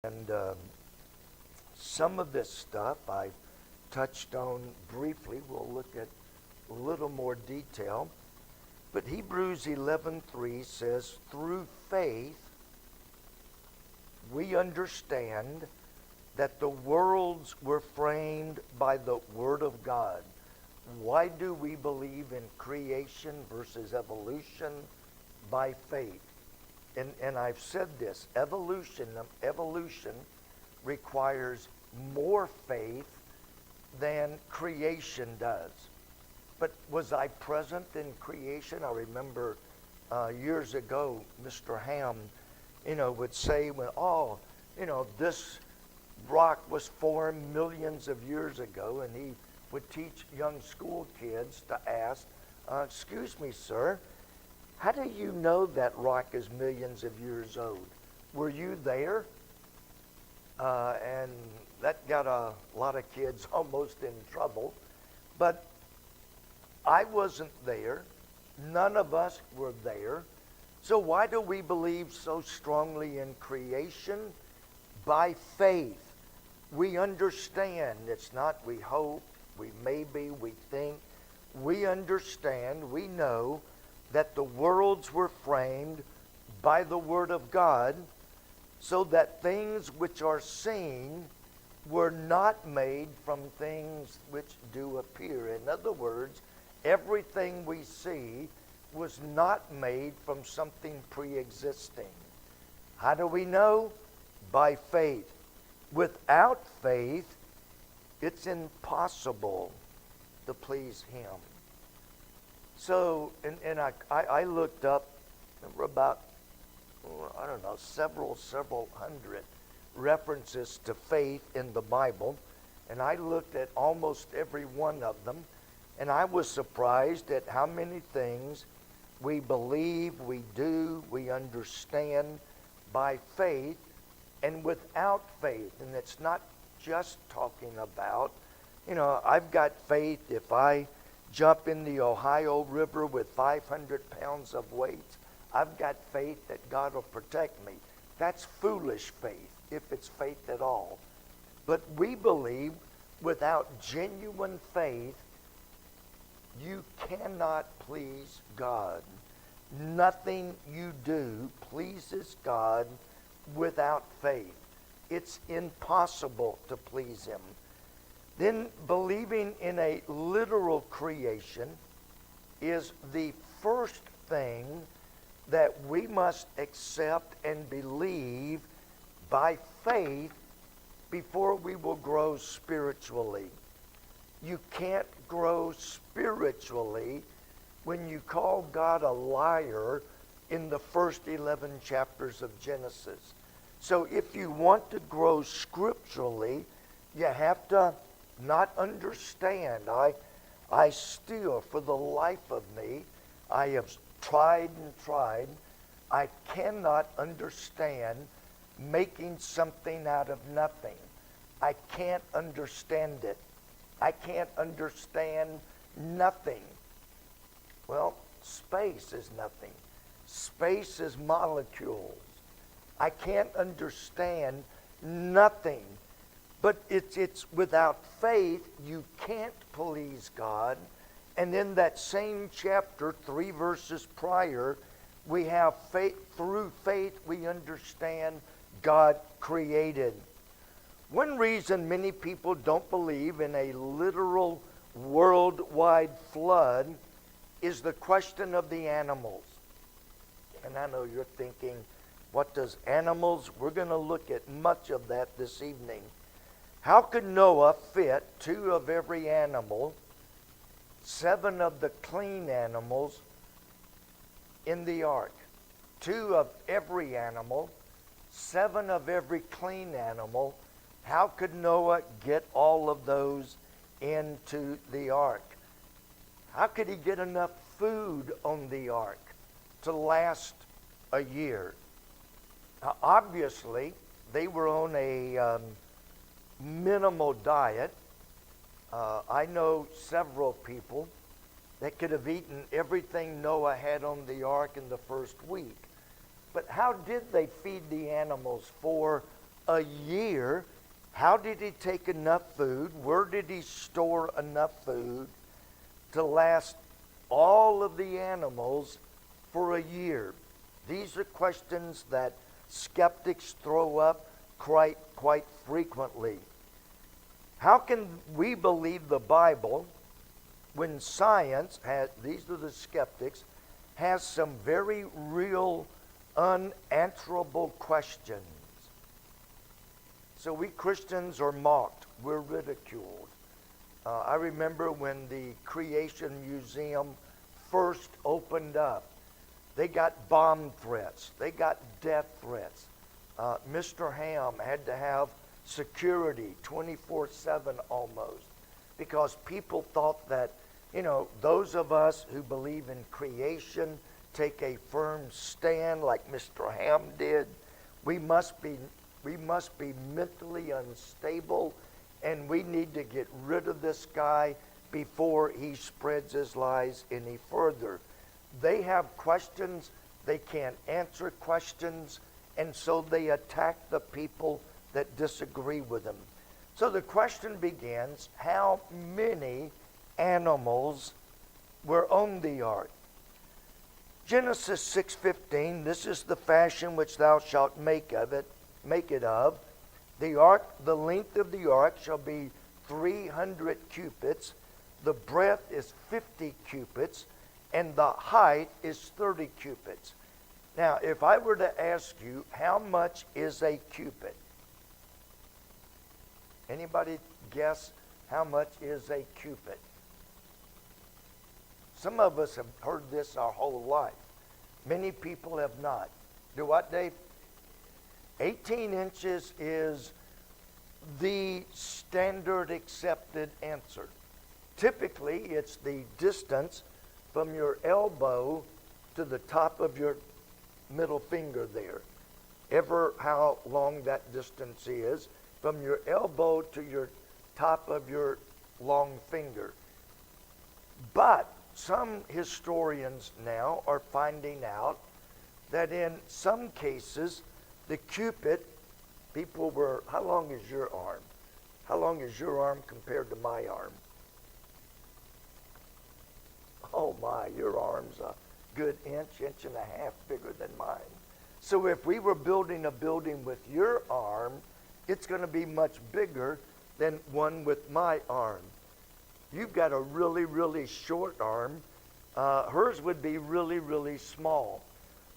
And some of this stuff I touched on briefly. We'll look at a little more detail. But Hebrews 11:3 says, through faith we understand that the worlds were framed by the Word of God. Why do we believe in creation versus evolution? By faith. And I've said this, evolution requires more faith than creation does. But was I present in creation? I remember years ago, Mr. Ham, would say, this rock was formed millions of years ago, and he would teach young school kids to ask, excuse me, sir, how do you know that rock is millions of years old? Were you there? And that got a lot of kids almost in trouble. But I wasn't there. None of us were there. So why do we believe so strongly in creation? By faith. We understand. It's not we hope, we maybe, we think. We understand, we know that the worlds were framed by the Word of God, so that things which are seen were not made from things which do appear. In other words, everything we see was not made from something pre-existing. How do we know? By faith. Without faith, it's impossible to please Him. So, and I looked up, there were about, several hundred references to faith in the Bible, and I looked at almost every one of them, and I was surprised at how many things we believe, we do, we understand by faith and without faith. And it's not just talking about, I've got faith if I jump in the Ohio River with 500 pounds of weight, I've got faith that God will protect me. That's foolish faith, if it's faith at all. But we believe without genuine faith, you cannot please God. Nothing you do pleases God without faith. It's impossible to please Him. Then believing in a literal creation is the first thing that we must accept and believe by faith before we will grow spiritually. You can't grow spiritually when you call God a liar in the first 11 chapters of Genesis. So if you want to grow scripturally, you have to not understand. I still, for the life of me, I have tried and tried. I cannot understand making something out of nothing. I can't understand it. I can't understand nothing. Well, space is nothing. Space is molecules. I can't understand nothing. But it's without faith, you can't please God. And in that same chapter, 3 verses prior, we have faith. Through faith, we understand God created. One reason many people don't believe in a literal worldwide flood is the question of the animals. And I know you're thinking, what does animals? We're going to look at much of that this evening. How could Noah fit 2 of every animal, 7 of the clean animals in the ark? 2 of every animal, 7 of every clean animal. How could Noah get all of those into the ark? How could he get enough food on the ark to last a year? Now, obviously, they were on a minimal diet. I know several people that could have eaten everything Noah had on the ark in the first week. But how did they feed the animals for a year. How did he take enough food? Where did he store enough food to last all of the animals for a year? These are questions that skeptics throw up quite frequently. How can we believe the Bible when science has, these are the skeptics, has some very real unanswerable questions? So we Christians are mocked. We're ridiculed. I remember when the Creation Museum first opened up, they got bomb threats. They got death threats. Mr. Ham had to have security 24/7 almost, because people thought that, those of us who believe in creation, take a firm stand like Mr. Ham did, we must be mentally unstable, and we need to get rid of this guy before he spreads his lies any further. They have questions, they can't answer questions, and so they attack the people that disagree with them. So the question begins, how many animals were on the ark? Genesis 6:15, this is the fashion which thou shalt make it of. The ark, the length of the ark shall be 300 cubits, the breadth is 50 cubits, and the height is 30 cubits. Now, if I were to ask you, how much is a cubit? Anybody guess how much is a cubit? Some of us have heard this our whole life. Many people have not. Do what, Dave? 18 inches is the standard accepted answer. Typically, it's the distance from your elbow to the top of your middle finger there. Ever how long that distance is from your elbow to your top of your long finger. But some historians now are finding out that in some cases, the cubit, people were, how long is your arm? How long is your arm compared to my arm? Oh my, your arm's a good inch and a half bigger than mine. So if we were building a building with your arm, it's going to be much bigger than one with my arm. You've got a really, really short arm. Hers would be really, really small.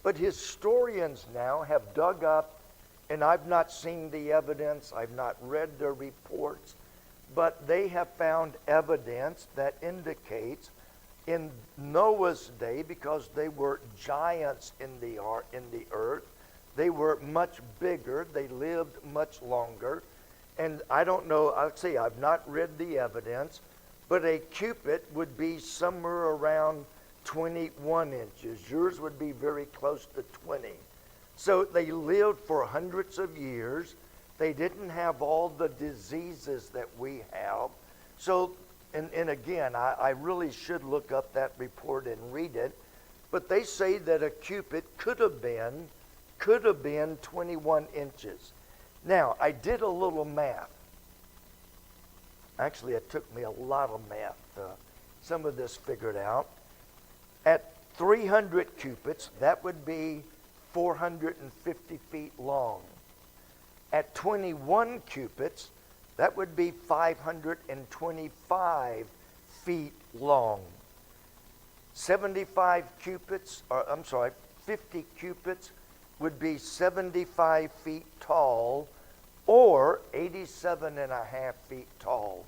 But historians now have dug up, and I've not seen the evidence, I've not read their reports, but they have found evidence that indicates in Noah's day, because they were giants in the earth, they were much bigger, they lived much longer, and I don't know, I'll say I've not read the evidence, but a cubit would be somewhere around 21 inches. Yours would be very close to 20. So they lived for hundreds of years. They didn't have all the diseases that we have. So, and again, I really should look up that report and read it. But they say that a cubit could have been 21 inches. Now, I did a little math. Actually, it took me a lot of math. Some of this figured out. At 300 cubits, that would be 450 feet long. At 21 cubits, that would be 525 feet long. 50 cubits would be 75 feet tall, or 87 and a half feet tall.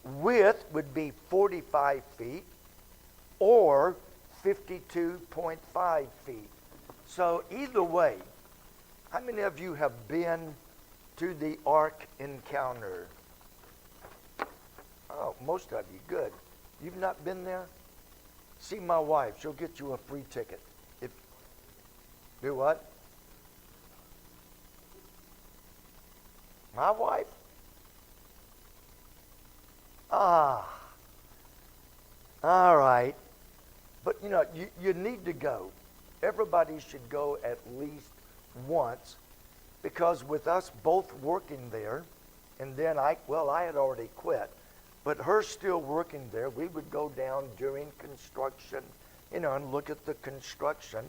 Width would be 45 feet, or 52.5 feet. So either way, how many of you have been to the Ark Encounter? Oh, most of you, good. You've not been there? See my wife, she'll get you a free ticket. Do what? My wife? All right. But you need to go. Everybody should go at least once. because with us both working there, and then I had already quit, but her still working there, we would go down during construction, and look at the construction.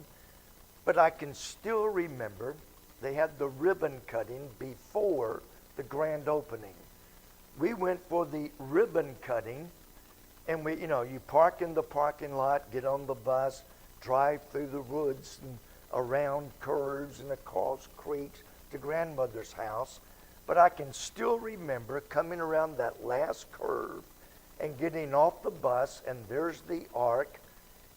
But I can still remember they had the ribbon cutting before the grand opening. We went for the ribbon cutting, and you park in the parking lot, get on the bus, drive through the woods and around curves and across creeks to grandmother's house. But I can still remember coming around that last curve and getting off the bus, and there's the ark.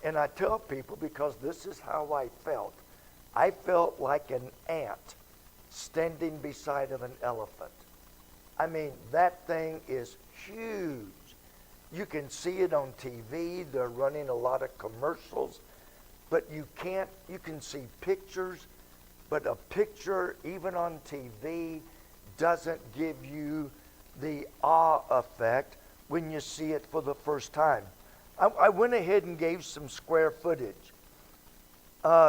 And I tell people, because this is how I felt. I felt like an ant standing beside of an elephant. I mean, that thing is huge. You can see it on TV. They're running a lot of commercials. But you can see pictures. But a picture, even on TV, doesn't give you the awe effect when you see it for the first time. I went ahead and gave some square footage.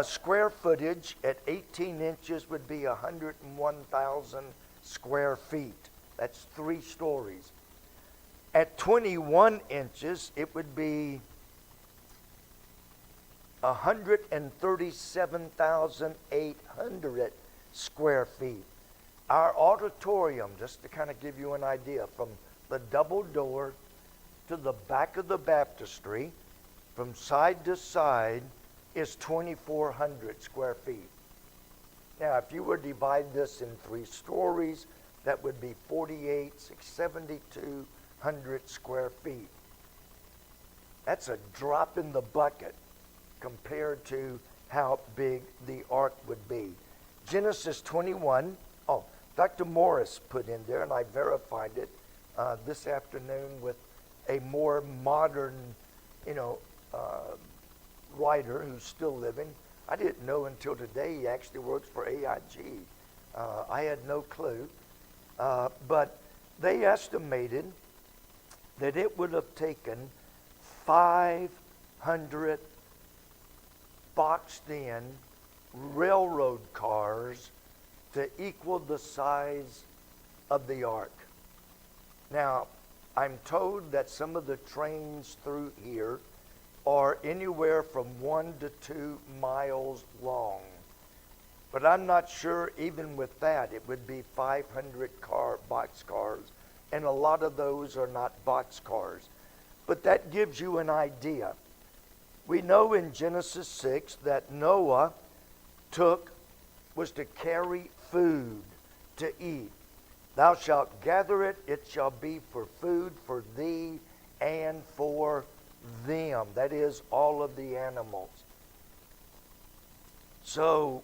Square footage at 18 inches would be 101,000 square feet. That's 3 stories. At 21 inches, it would be 137,800 square feet. Our auditorium, just to kind of give you an idea, from the double door to the back of the baptistry, from side to side, is 2,400 square feet. Now, if you were to divide this in 3 stories, that would be 7,200 square feet. That's a drop in the bucket compared to how big the ark would be. Genesis 21, Dr. Morris put in there, and I verified it this afternoon with a more modern, writer who's still living. I didn't know until today he actually works for AIG. I had no clue. But they estimated that it would have taken 500 boxed-in railroad cars to equal the size of the ark. Now, I'm told that some of the trains through here are anywhere from 1 to 2 miles long. But I'm not sure, even with that, it would be 500 box cars. And a lot of those are not box cars. But that gives you an idea. We know in Genesis 6 that Noah was to carry food to eat. Thou shalt gather it, it shall be for food for thee and for them. That is, all of the animals. So,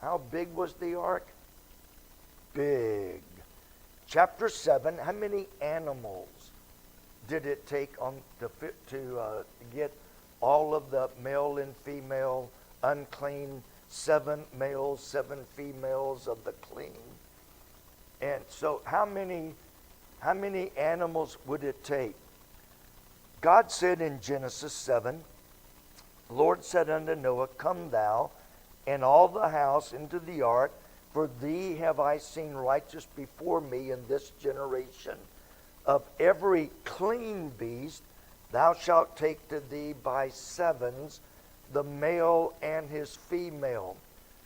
how big was the ark? Big. Chapter 7, how many animals did it take to get all of the male and female unclean, 7 males, 7 females of the clean? And so how many animals would it take? God said in Genesis 7, the Lord said unto Noah, Come thou and all the house into the ark, for thee have I seen righteous before me in this generation. Of every clean beast thou shalt take to thee by 7s, the male and his female.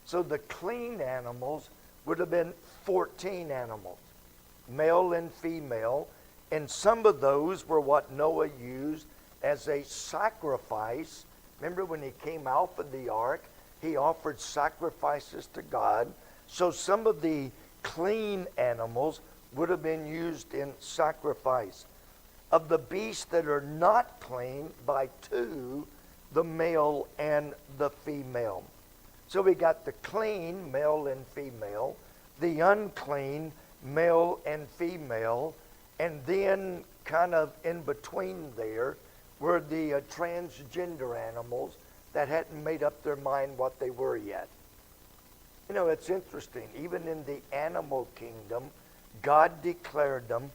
So the clean animals would have been 14 animals, male and female, and some of those were what Noah used as a sacrifice. Remember when he came out of the ark, he offered sacrifices to God. So some of the clean animals would have been used in sacrifice. Of the beasts that are not clean, by 2, the male and the female. So we got the clean, male and female, the unclean, male and female, and then kind of in between there were the transgender animals that hadn't made up their mind what they were yet. It's interesting. Even in the animal kingdom, God declared them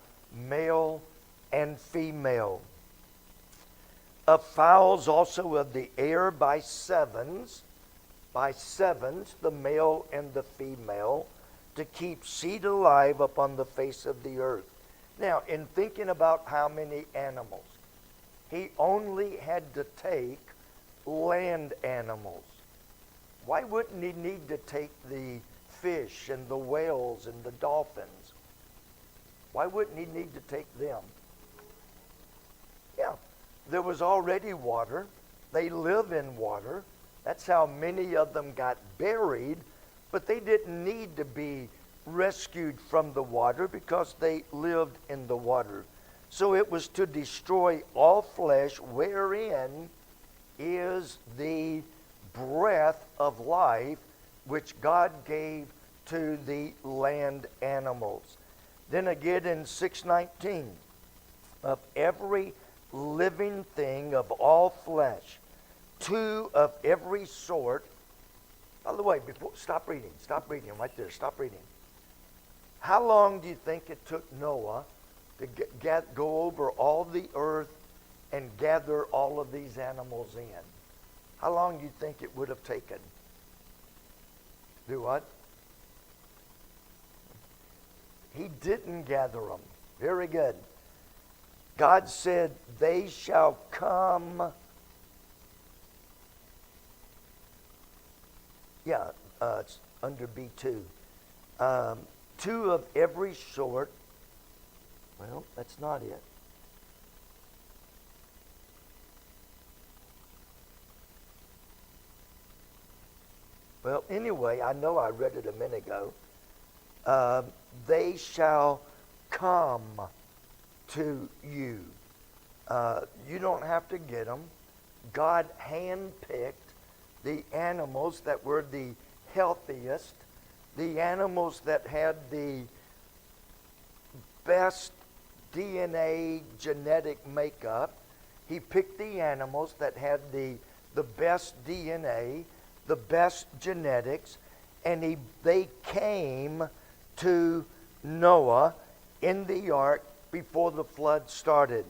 male and female. Of fowls also of the air by 7s, by sevens, the male and the female, to keep seed alive upon the face of the earth. Now, in thinking about how many animals, he only had to take land animals. Why wouldn't he need to take the fish and the whales and the dolphins? Why wouldn't he need to take them? Yeah, there was already water. They live in water. That's how many of them got buried, but they didn't need to be rescued from the water because they lived in the water. So it was to destroy all flesh, wherein is the breath of life which God gave to the land animals. Then again in 6:19, of every living thing of all flesh, two of every sort. By the way, stop reading right there, stop reading. How long do you think it took Noah to go over all the earth and gather all of these animals in? How long do you think it would have taken? Do what? He didn't gather them. Very good. God said, they shall come. Yeah, it's under B2. Two of every sort. Well, that's not it. Well, anyway, I know I read it a minute ago. They shall come to you. You don't have to get them. God handpicked the animals that were the healthiest, the animals that had the best DNA genetic makeup. He picked the animals that had the best DNA, the best genetics, and they came to Noah in the ark before the flood started.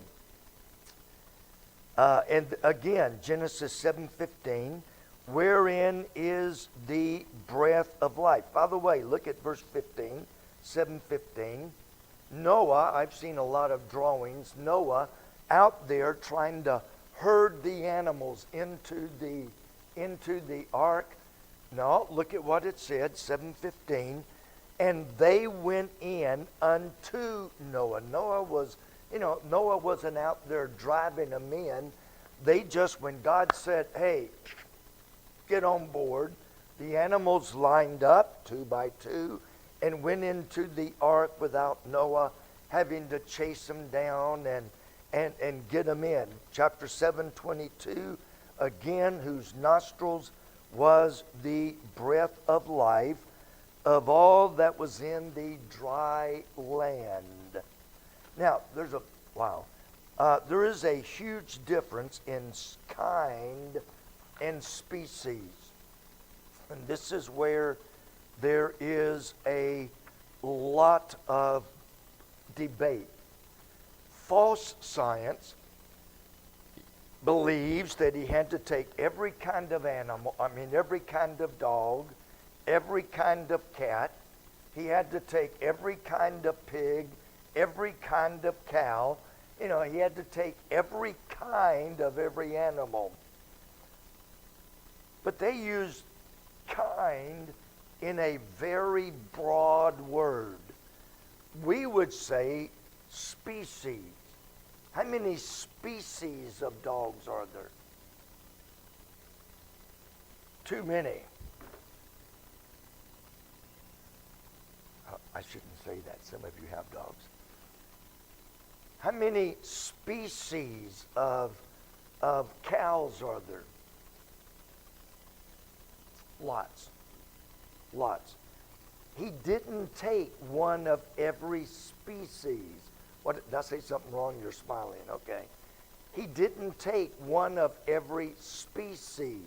And again, Genesis 7:15, wherein is the breath of life. By the way, look at verse 15, 7:15. Noah, I've seen a lot of drawings, Noah out there trying to herd the animals into the ark. No, look at what it said, 7:15. And they went in unto Noah. Noah wasn't out there driving them in. They just, when God said, hey, get on board, the animals lined up 2 by 2 and went into the ark without Noah having to chase them down and get them in. Chapter 7:22, again, whose nostrils was the breath of life of all that was in the dry land. Now, there is a huge difference in kind and species. And this is where there is a lot of debate. False science believes that he had to take every kind of animal, every kind of dog, every kind of cat. He had to take every kind of pig, every kind of cow. He had to take every kind of every animal. But they used kind in a very broad word. We would say species. How many species of dogs are there? Too many. I shouldn't say that. Some of you have dogs. How many species of cows are there? Lots. He didn't take one of every species. What, did I say something wrong? You're smiling, okay. He didn't take one of every species.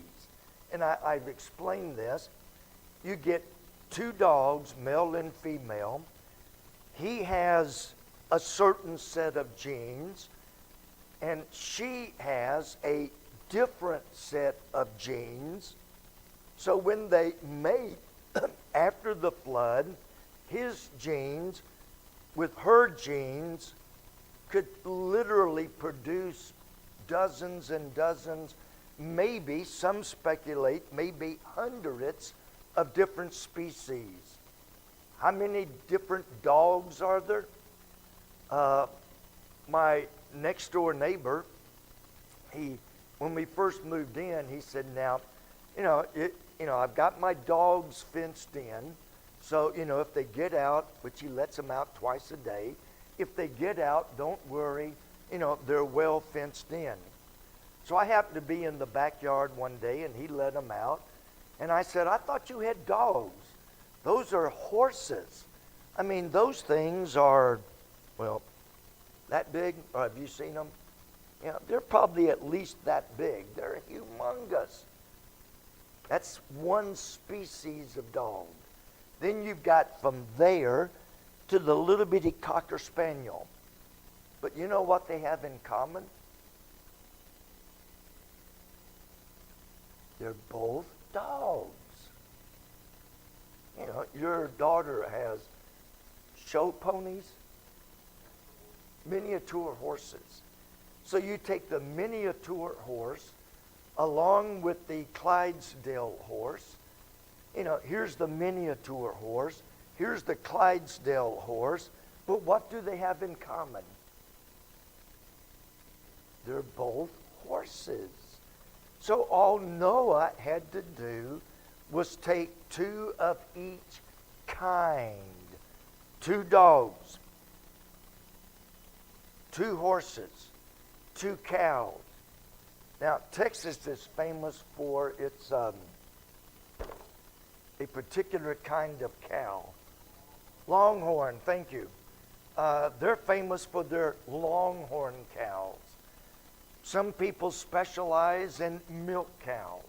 And I've explained this. You get 2 dogs, male and female. He has a certain set of genes, and she has a different set of genes. So when they mate after the flood, his genes with her genes could literally produce dozens and dozens, maybe, some speculate, maybe hundreds of different species. How many different dogs are there? My next door neighbor, when we first moved in, he said, now, I've got my dogs fenced in, so, if they get out, which he lets them out twice a day, if they get out, don't worry, they're well fenced in. So I happened to be in the backyard one day, and he let them out, and I said, I thought you had dogs. Those are horses. I mean, those things are, well, that big. Or have you seen them? They're probably at least that big. They're humongous. That's one species of dog. Then you've got from there to the little bitty Cocker Spaniel. But you know what they have in common? They're both dogs. Your daughter has show ponies, miniature horses. So you take the miniature horse along with the Clydesdale horse. Here's the miniature horse. Here's the Clydesdale horse. But what do they have in common? They're both horses. So all Noah had to do was take two of each kind. 2 dogs, 2 horses, 2 cows. Now, Texas is famous for its a particular kind of cow. Longhorn, thank you. They're famous for their longhorn cows. Some people specialize in milk cows.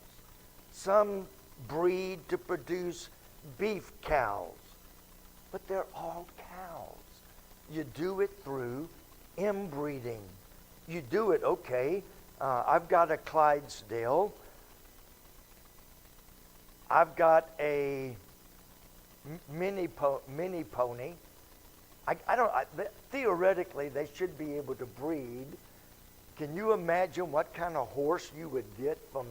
Some breed to produce beef cows. But they're all cows. You do it through inbreeding. You do it, okay, I've got a Clydesdale. I've got a mini pony. Theoretically, they should be able to breed. Can you imagine what kind of horse you would get from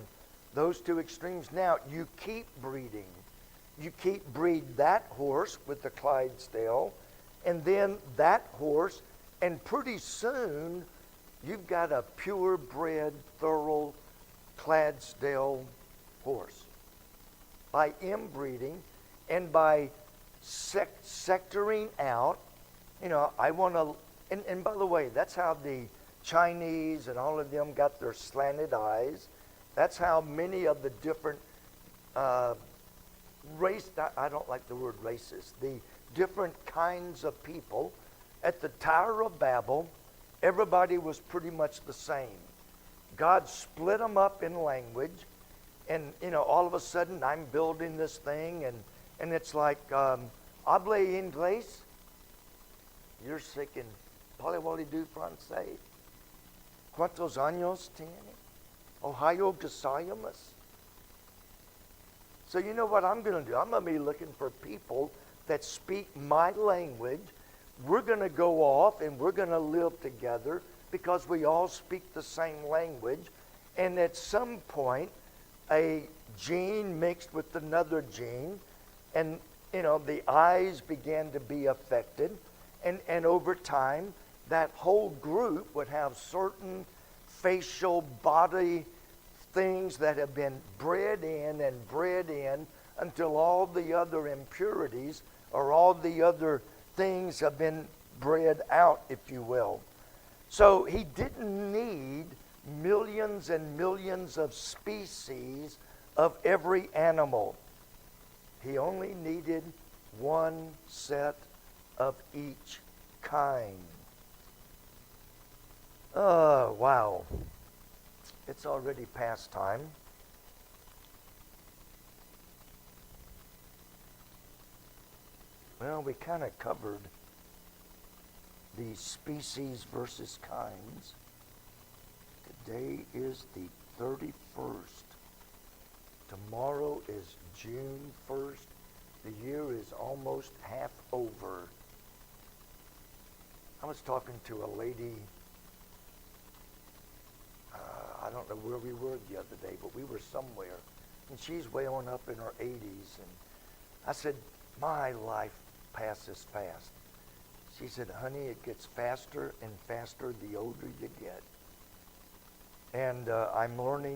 those 2 extremes? Now, you keep breeding. You breed that horse with the Clydesdale, and then that horse, and pretty soon you've got a purebred, thorough Clydesdale horse. By inbreeding and by sectoring out, I want to, and by the way, that's how the Chinese and all of them got their slanted eyes. That's how many of the different I don't like the word racist, the different kinds of people. At the Tower of Babel, everybody was pretty much the same. God split them up in language, and all of a sudden I'm building this thing, and it's like, hable inglés? You're thinking, ¿Parlez du français? ¿Cuántos años tiene? Ohio gozaimasu? So you know what I'm going to do? I'm going to be looking for people that speak my language. We're going to go off and we're going to live together because we all speak the same language. And at some point, a gene mixed with another gene, and the eyes began to be affected. And over time, that whole group would have certain facial body things that have been bred in until all the other impurities or all the other things have been bred out, if you will. So he didn't need millions and millions of species of every animal. He only needed one set of each kind. Oh, wow. It's already past time. Well, we kind of covered the species versus kinds. Today is the 31st, Tomorrow is June 1st. The year is almost half over. I was talking to a lady, I don't know where we were the other day, but we were somewhere. And she's way on up in her 80s. And I said, my life passes fast. She said, honey, it gets faster and faster the older you get. And I'm learning